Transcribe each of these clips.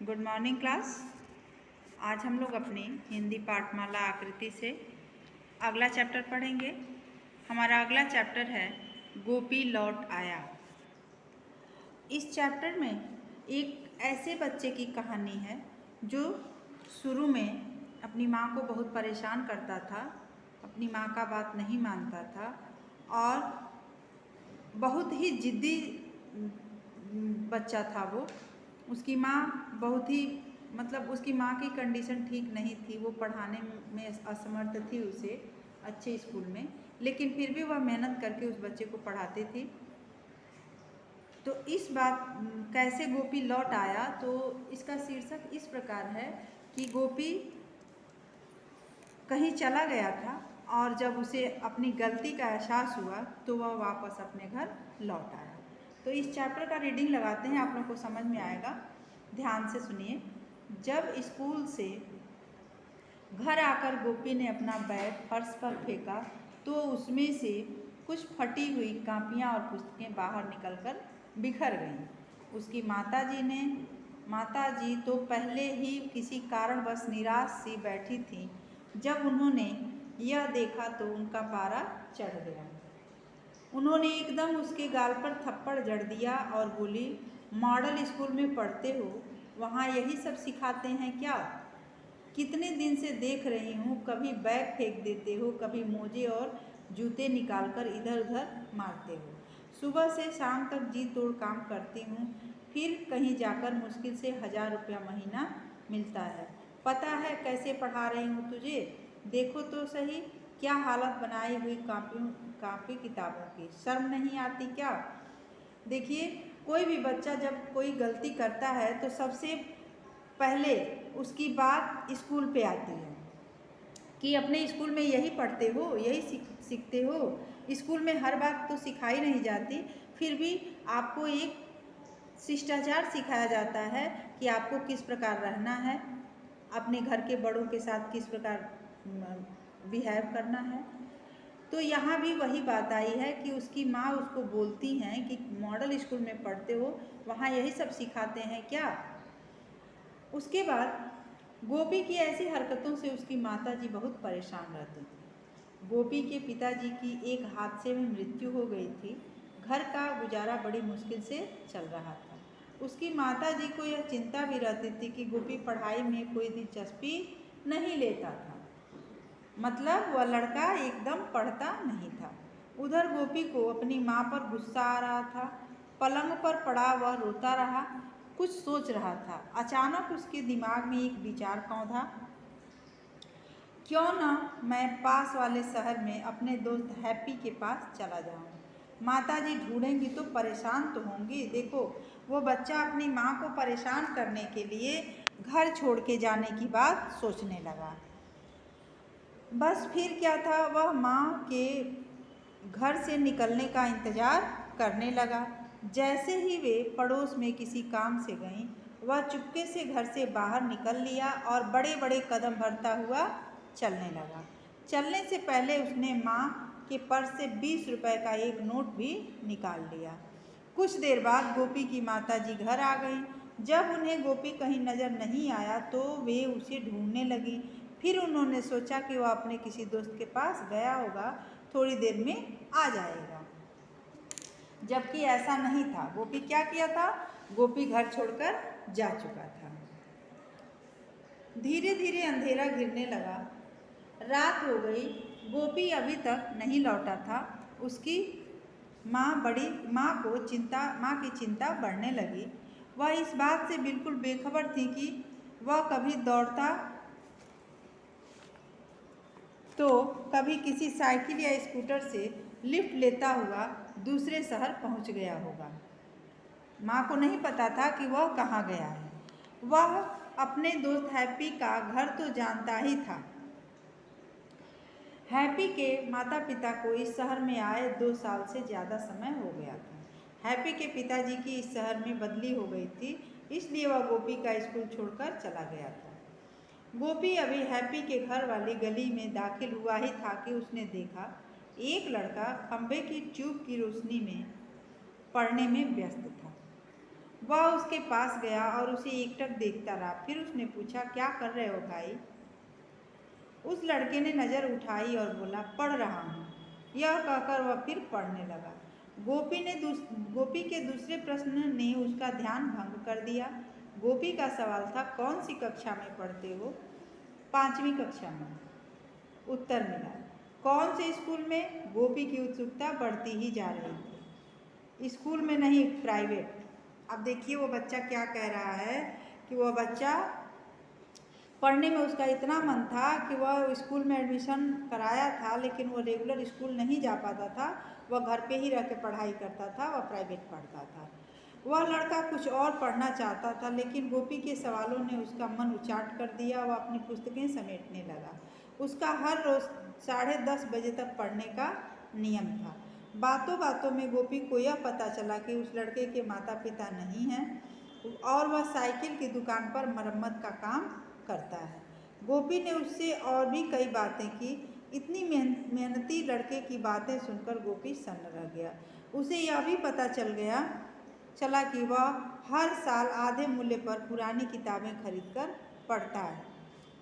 Good morning class. आज हम लोग अपनी हिंदी पाठमाला आकृति से अगला चैप्टर पढ़ेंगे। हमारा अगला चैप्टर है गोपी लौट आया। इस चैप्टर में एक ऐसे बच्चे की कहानी है जो शुरू में अपनी माँ को बहुत परेशान करता था, अपनी माँ का बात नहीं मानता था और बहुत ही जिद्दी बच्चा था वो। उसकी माँ बहुत ही उसकी माँ की कंडीशन ठीक नहीं थी, वो पढ़ाने में असमर्थ थी उसे अच्छे स्कूल में, लेकिन फिर भी वह मेहनत करके उस बच्चे को पढ़ाती थी। तो इस बात कैसे गोपी लौट आया, तो इसका शीर्षक इस प्रकार है कि गोपी कहीं चला गया था और जब उसे अपनी गलती का एहसास हुआ तो वह वापस अपने घर लौट आया। तो इस चैप्टर का रीडिंग लगाते हैं, आप लोग को समझ में आएगा। ध्यान से सुनिए। जब स्कूल से घर आकर गोपी ने अपना बैग फर्श पर फेंका तो उसमें से कुछ फटी हुई कापियाँ और पुस्तकें बाहर निकलकर बिखर गईं। उसकी माताजी तो पहले ही किसी कारणवश निराश सी बैठी थीं। जब उन्होंने यह देखा तो उनका पारा चढ़ गया। उन्होंने एकदम उसके गाल पर थप्पड़ जड़ दिया और बोली, मॉडल स्कूल में पढ़ते हो, वहाँ यही सब सिखाते हैं क्या? कितने दिन से देख रही हूँ, कभी बैग फेंक देते हो, कभी मोजे और जूते निकालकर इधर उधर मारते हो। सुबह से शाम तक जी तोड़ काम करती हूँ, फिर कहीं जाकर मुश्किल से 1000 रुपया महीना मिलता है। पता है कैसे पढ़ा रही हूँ तुझे? देखो तो सही क्या हालत बनाई हुई कापी किताबों की। शर्म नहीं आती क्या? देखिए, कोई भी बच्चा जब कोई गलती करता है तो सबसे पहले उसकी बात स्कूल पे आती है कि अपने स्कूल में यही पढ़ते हो, यही सीखते हो। स्कूल में हर बात तो सिखाई नहीं जाती, फिर भी आपको एक शिष्टाचार सिखाया जाता है कि आपको किस प्रकार रहना है, अपने घर के बड़ों के साथ किस प्रकार बिहेव करना है। तो यहाँ भी वही बात आई है कि उसकी माँ उसको बोलती हैं कि मॉडल स्कूल में पढ़ते हो, वहाँ यही सब सिखाते हैं क्या? उसके बाद गोपी की ऐसी हरकतों से उसकी माताजी बहुत परेशान रहती थी। गोपी के पिताजी की एक हादसे में मृत्यु हो गई थी। घर का गुजारा बड़ी मुश्किल से चल रहा था। उसकी माताजी को यह चिंता भी रहती थी कि गोपी पढ़ाई में कोई दिलचस्पी नहीं लेता था, मतलब वह लड़का एकदम पढ़ता नहीं था। उधर गोपी को अपनी माँ पर गुस्सा आ रहा था। पलंग पर पड़ा वह रोता रहा, कुछ सोच रहा था। अचानक उसके दिमाग में एक विचार कौंधा, क्यों ना मैं पास वाले शहर में अपने दोस्त हैप्पी के पास चला जाऊं। माताजी ढूंढेंगी तो परेशान तो होंगी। देखो, वो बच्चा अपनी माँ को परेशान करने के लिए घर छोड़ के जाने की बात सोचने लगा। बस फिर क्या था, वह माँ के घर से निकलने का इंतज़ार करने लगा। जैसे ही वे पड़ोस में किसी काम से गईं, वह चुपके से घर से बाहर निकल लिया और बड़े बड़े कदम भरता हुआ चलने लगा। चलने से पहले उसने माँ के पर्स से 20 रुपए का एक नोट भी निकाल लिया। कुछ देर बाद गोपी की माताजी घर आ गईं। जब उन्हें गोपी कहीं नज़र नहीं आया तो वे उसे ढूंढने लगीं। फिर उन्होंने सोचा कि वह अपने किसी दोस्त के पास गया होगा, थोड़ी देर में आ जाएगा। जबकि ऐसा नहीं था। गोपी क्या किया था? गोपी घर छोड़कर जा चुका था। धीरे धीरे अंधेरा घिरने लगा, रात हो गई। गोपी अभी तक नहीं लौटा था। उसकी माँ की चिंता बढ़ने लगी। वह इस बात से बिल्कुल बेखबर थी कि वह कभी दौड़ता तो कभी किसी साइकिल या स्कूटर से लिफ्ट लेता हुआ दूसरे शहर पहुंच गया होगा। माँ को नहीं पता था कि वह कहाँ गया है। वह अपने दोस्त हैप्पी का घर तो जानता ही था। हैप्पी के माता पिता को इस शहर में आए 2 साल से ज़्यादा समय हो गया था। हैप्पी के पिताजी की इस शहर में बदली हो गई थी, इसलिए वह गोपी का स्कूल छोड़कर चला गया था। गोपी अभी हैप्पी के घर वाली गली में दाखिल हुआ ही था कि उसने देखा एक लड़का खंभे की ट्यूब की रोशनी में पढ़ने में व्यस्त था। वह उसके पास गया और उसे एकटक देखता रहा। फिर उसने पूछा, क्या कर रहे हो भाई? उस लड़के ने नज़र उठाई और बोला, पढ़ रहा हूँ। यह कहकर वह फिर पढ़ने लगा। गोपी के दूसरे प्रश्न ने उसका ध्यान भंग कर दिया। गोपी का सवाल था, कौन सी कक्षा में पढ़ते हो? 5वीं कक्षा में, उत्तर मिला। कौन से स्कूल में? गोपी की उत्सुकता बढ़ती ही जा रही थी। स्कूल में नहीं, प्राइवेट। अब देखिए वो बच्चा क्या कह रहा है कि वह बच्चा पढ़ने में उसका इतना मन था कि वह स्कूल में एडमिशन कराया था, लेकिन वह रेगुलर स्कूल नहीं जा पाता था। वह घर पे ही रह के पढ़ाई करता था, वह प्राइवेट पढ़ता था। वह लड़का कुछ और पढ़ना चाहता था, लेकिन गोपी के सवालों ने उसका मन उचाट कर दिया। वह अपनी पुस्तकें समेटने लगा। उसका हर रोज़ 10:30 बजे तक पढ़ने का नियम था। बातों बातों में गोपी को यह पता चला कि उस लड़के के माता पिता नहीं हैं और वह साइकिल की दुकान पर मरम्मत का काम करता है। गोपी ने उससे और भी कई बातें की। इतनी मेहनती लड़के की बातें सुनकर गोपी सन्न रह गया। उसे यह भी पता चला कि वह हर साल आधे मूल्य पर पुरानी किताबें खरीदकर पढ़ता है।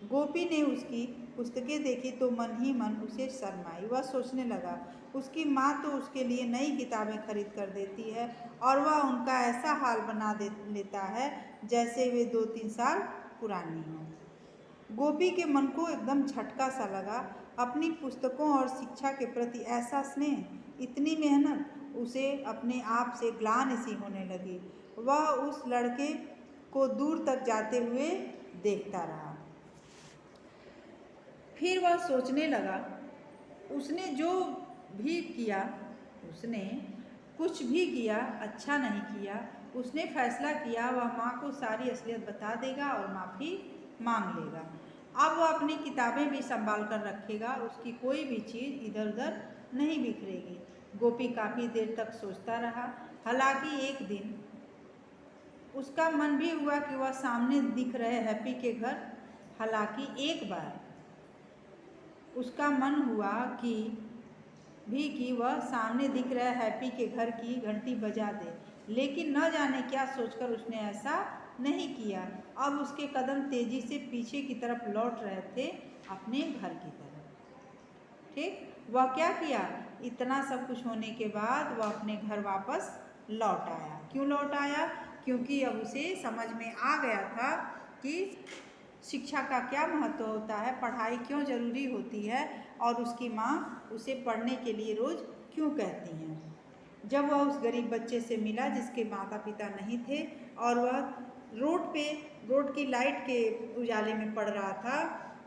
गोपी ने उसकी पुस्तकें देखी तो मन ही मन उसे शर्म आई। वह सोचने लगा, उसकी माँ तो उसके लिए नई किताबें खरीद कर देती है और वह उनका ऐसा हाल बना लेता है जैसे वे 2-3 साल पुरानी हों। गोपी के मन को एकदम झटका सा लगा। अपनी पुस्तकों और शिक्षा के प्रति ऐसा स्नेह, इतनी मेहनत, उसे अपने आप से ग्लानि सी होने लगी। वह उस लड़के को दूर तक जाते हुए देखता रहा। फिर वह सोचने लगा, उसने जो भी किया, उसने कुछ भी किया अच्छा नहीं किया। उसने फैसला किया वह माँ को सारी असलियत बता देगा और माफ़ी मांग लेगा। अब वह अपनी किताबें भी संभाल कर रखेगा, उसकी कोई भी चीज़ इधर उधर नहीं बिखरेगी। गोपी काफ़ी देर तक सोचता रहा। हालांकि एक दिन उसका मन भी हुआ कि वह सामने दिख रहे हैप्पी के घर, हालांकि एक बार उसका मन हुआ कि वह सामने दिख रहे हैप्पी के घर की घंटी बजा दे, लेकिन न जाने क्या सोचकर उसने ऐसा नहीं किया। अब उसके कदम तेजी से पीछे की तरफ लौट रहे थे, अपने घर की तरफ। ठीक, वह क्या किया? इतना सब कुछ होने के बाद वह अपने घर वापस लौट आया। क्यों लौट आया? क्योंकि अब उसे समझ में आ गया था कि शिक्षा का क्या महत्व होता है, पढ़ाई क्यों ज़रूरी होती है और उसकी माँ उसे पढ़ने के लिए रोज़ क्यों कहती हैं। जब वह उस गरीब बच्चे से मिला जिसके माता पिता नहीं थे और वह रोड की लाइट के उजाले में पढ़ रहा था,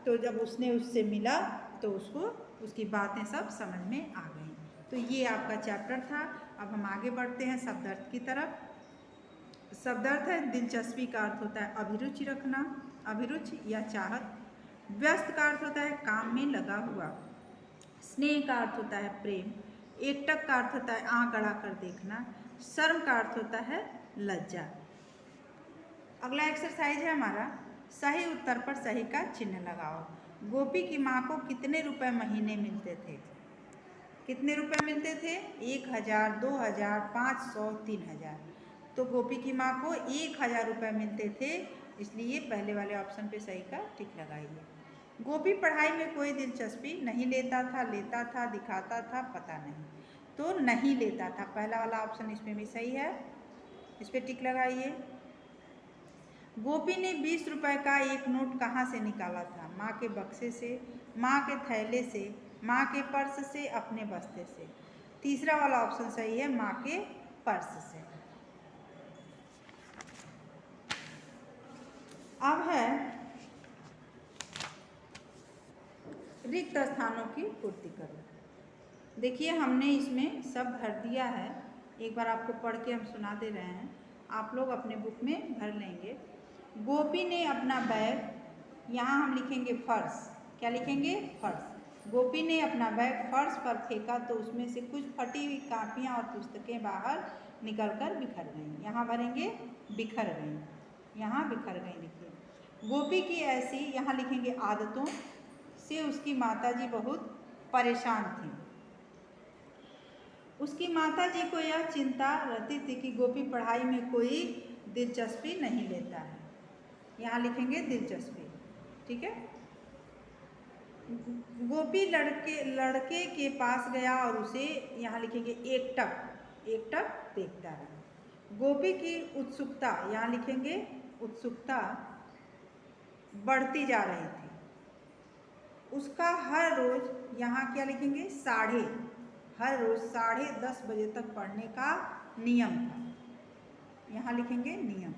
तो जब उसने उससे मिला तो उसको उसकी बातें सब समझ में आ गई। तो ये आपका चैप्टर था। अब हम आगे बढ़ते हैं शब्दार्थ की तरफ। शब्दार्थ है दिलचस्पी का अर्थ होता है अभिरुचि रखना, अभिरुचि या चाहत। व्यस्त का अर्थ होता है काम में लगा हुआ। स्नेह का अर्थ होता है प्रेम। एकटक का अर्थ होता है आँख गड़ा कर देखना। शर्म का अर्थ होता है लज्जा। अगला एक्सरसाइज है हमारा, सही उत्तर पर सही का चिन्ह लगाओ। गोपी की माँ को कितने रुपए महीने मिलते थे? कितने रुपए मिलते थे? 1000, 2000, 500, 3000। तो गोपी की माँ को 1000 रुपये मिलते थे, इसलिए पहले वाले ऑप्शन पे सही का टिक लगाइए। गोपी पढ़ाई में कोई दिलचस्पी नहीं लेता था, दिखाता था, पता नहीं। तो नहीं लेता था, पहला वाला ऑप्शन इसमें भी सही है, इस पर टिक लगाइए। गोपी ने 20 रुपये का एक नोट कहाँ से निकाला था? माँ के बक्से से, माँ के थैले से, माँ के पर्स से, अपने बस्ते से। तीसरा वाला ऑप्शन सही है, माँ के पर्स से। अब है रिक्त स्थानों की पूर्ति करो। देखिए हमने इसमें सब भर दिया है, एक बार आपको पढ़ के हम सुना दे रहे हैं, आप लोग अपने बुक में भर लेंगे। गोपी ने अपना बैग, यहाँ हम लिखेंगे फर्श, क्या लिखेंगे? फर्श। गोपी ने अपना बैग फर्श पर फेंका तो उसमें से कुछ फटी हुई कापियाँ और पुस्तकें बाहर निकलकर बिखर गईं। यहाँ भरेंगे बिखर गईं, यहाँ बिखर गईं लिखिए। गोपी की ऐसी, यहाँ लिखेंगे आदतों से उसकी माताजी बहुत परेशान थी। उसकी माताजी को यह चिंता रहती थी कि गोपी पढ़ाई में कोई दिलचस्पी नहीं लेता है। यहाँ लिखेंगे दिलचस्पी, ठीक है। गोपी लड़के के पास गया और उसे, यहाँ लिखेंगे एकटक देखता रहा। गोपी की उत्सुकता, यहाँ लिखेंगे उत्सुकता बढ़ती जा रही थी। उसका हर रोज, यहाँ क्या लिखेंगे हर रोज 10:30 बजे तक पढ़ने का नियम था। यहाँ लिखेंगे नियम।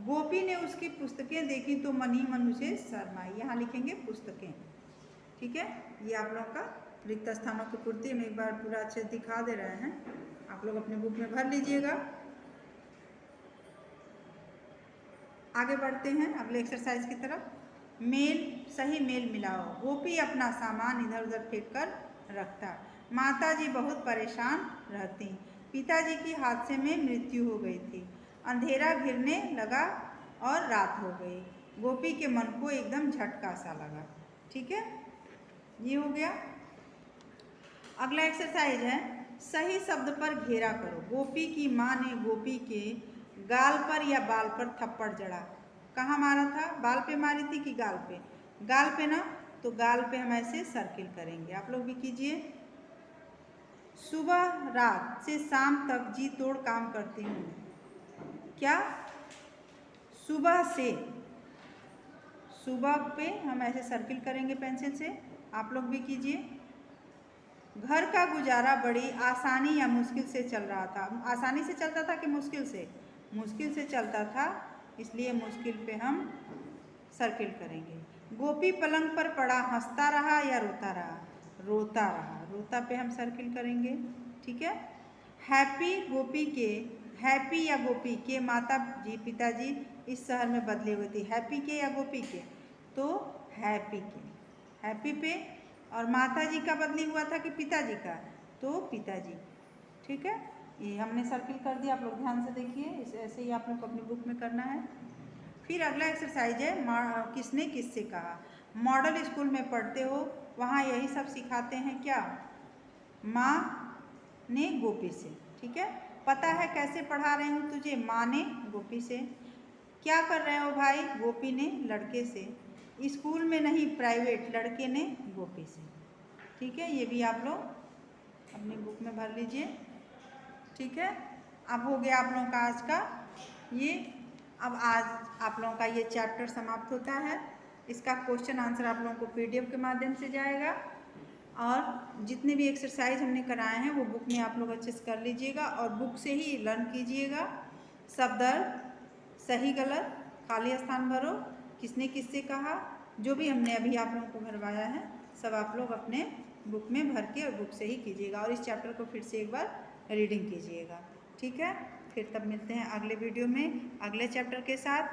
गोपी ने उसकी पुस्तकें देखी तो मन ही मन उसे शर्माई। यहाँ लिखेंगे पुस्तकें, ठीक है। ये आप लोगों का रिक्त स्थानों की पूर्ति हम एक बार पूरा अच्छे से दिखा दे रहे हैं, आप लोग अपने बुक में भर लीजिएगा। आगे बढ़ते हैं अगले एक्सरसाइज की तरफ। सही मेल मिलाओ। गोपी अपना सामान इधर उधर फेंक कर रखता। माताजी बहुत परेशान रहती। पिताजी की हादसे में मृत्यु हो गई थी। अंधेरा घिरने लगा और रात हो गई। गोपी के मन को एकदम झटका सा लगा, ठीक है। ये हो गया। अगला एक्सरसाइज है सही शब्द पर घेरा करो। गोपी की माँ ने गोपी के गाल पर या बाल पर थप्पड़ जड़ा। कहाँ मारा था? बाल पे मारी थी कि गाल पे? गाल पे ना, तो गाल पे हम ऐसे सर्किल करेंगे। आप लोग भी कीजिए। सुबह रात से शाम तक जी तोड़ काम करती हूँ। क्या? सुबह से, सुबह पे हम ऐसे सर्किल करेंगे पेंसिल से। आप लोग भी कीजिए। घर का गुजारा बड़ी आसानी या मुश्किल से चल रहा था। आसानी से चलता था कि मुश्किल से? मुश्किल से चलता था, इसलिए मुश्किल पे हम सर्किल करेंगे। गोपी पलंग पर पड़ा हंसता रहा या रोता रहा? रोता रहा। रोता पे हम सर्किल करेंगे, ठीक है। हैप्पी या गोपी के माता जी पिताजी इस शहर में बदले हुए थे। हैप्पी के या गोपी के? तो हैप्पी के, हैप्पी पे। और माता जी का बदली हुआ था कि पिताजी का? तो पिताजी, ठीक है। ये हमने सर्किल कर दिया, आप लोग ध्यान से देखिए। ऐसे ही आप लोग को अपनी बुक में करना है। फिर अगला एक्सरसाइज है किसने किससे कहा। मॉडल स्कूल में पढ़ते हो, वहाँ यही सब सिखाते हैं क्या? माँ ने गोपी से, ठीक है। पता है कैसे पढ़ा रही हूँ तुझे? माँ ने गोपी से। क्या कर रहे हो भाई? गोपी ने लड़के से। स्कूल में नहीं, प्राइवेट, लड़के ने गोपी से, ठीक है। ये भी आप लोग अपनी बुक में भर लीजिए, ठीक है। अब हो गया आप लोगों का आज का ये। अब आज आप लोगों का ये चैप्टर समाप्त होता है। इसका क्वेश्चन आंसर आप लोगों को पीडीएफ के माध्यम से जाएगा, और जितने भी एक्सरसाइज हमने कराए हैं वो बुक में आप लोग अच्छे से कर लीजिएगा, और बुक से ही लर्न कीजिएगा। शब्द अर्थ, सही गलत, खाली स्थान भरो, किसने किससे कहा, जो भी हमने अभी आप लोगों को भरवाया है सब आप लोग अपने बुक में भर के और बुक से ही कीजिएगा। और इस चैप्टर को फिर से एक बार रीडिंग कीजिएगा, ठीक है। फिर तब मिलते हैं अगले वीडियो में अगले चैप्टर के साथ।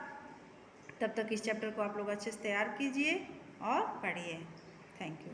तब तक इस चैप्टर को आप लोग अच्छे से तैयार कीजिए और पढ़िए। Thank you.